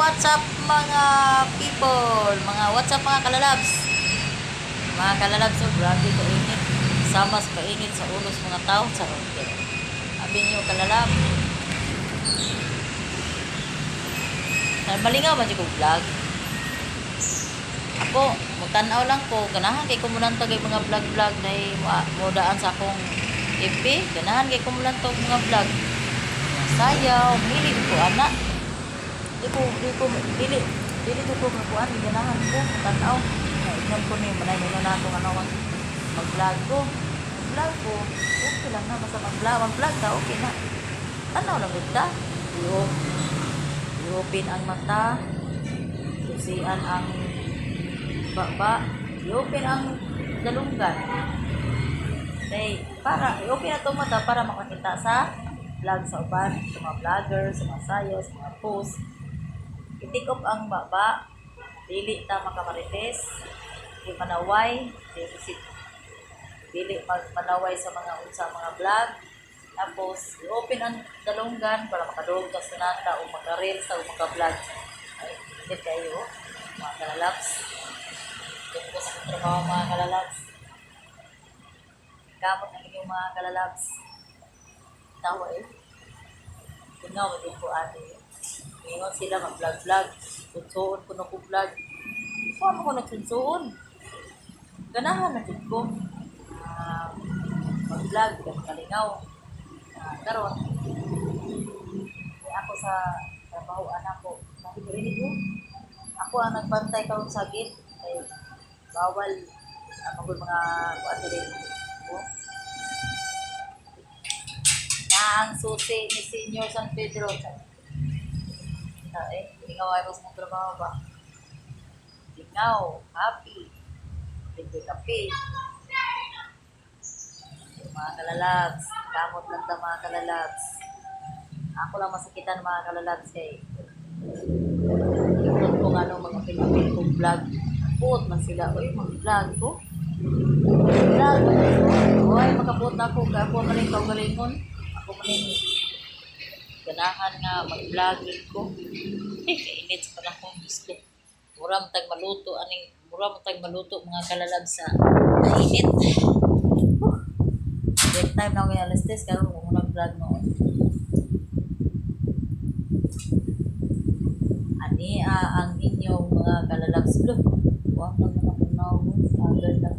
What's up mga people? What's up mga kalalabs? Mga kalalabs, oh, grabe kainit. Sama sa kainit sa ulos mga tao sa rote. Sabi niyo kalalab. Malingaw man ko vlog. Ako, magtanaw lang ko. Ganahan kay kumulan to kay mga vlog-vlog na modaan sa akong FB. Ganahan kay kumulan to mga vlog. Sayaw, mili ko anak. Dili ko magkuhan, ganahan ko, tanaw. Ignan ko ni manay nila na itong mag-vlog ko. Mag-vlog ko, okay lang na, basta mag-vlog ka, okay na. Tanaw lang ito. I-open ang mata, susian ang baba, i-open ang dalunggan. Para, i-open na itong mata para makakita sa vlog sa uban, sa mga vlogger, sa mga sayo, sa mga post. I-take off ang baba, dili ta makamarites, di manaway, dili manaway sa mga vlog. Tapos, i-open ang dalunggan para makadulog ka sa nata o maka-reels o maka-vlog. Ay, hindi kayo, mga kalalabs. Dito ko sa trabaho mga kalalabs. Kamot ang inyong mga kalalabs. Tawa eh. Kunaw, din po ate. Ngayon sila mag-vlog-vlog. Tunsoon ko na ko vlog. Paano ko nagtunsoon? Ganahan na din ko. Mag-vlog, kalingaw. Karon, ako sa trabaho anak ko. Nakikirinig ko. Ako ang nagbantay karong sagit. Ay, bawal mga kuwan din ko. Ang susi ni Senior San Pedro. Lingaw ay sa trabaho ba? Lingaw, happy. Hindi kape. Mga kalalabs, kamot lang ta mga kalalabs. Ako lang masakitan mga kalalabs kay ikot ko nga mga pinapil kong vlog. Puot man sila. Uy, mag-vlog ko. Vlog ko. Uy, makapuot na ako. Ako maling kaugalingon. Ako maling ganahan nga mag-vlogging ko. Kainit sa panahon gusto. Mura mo tag maluto mga kalalab sa kainit. Break time na ako yung alas 10 karon kung nag-vlog noon. Ani ang inyong mga kalalabs. Huwag naman ako na agad na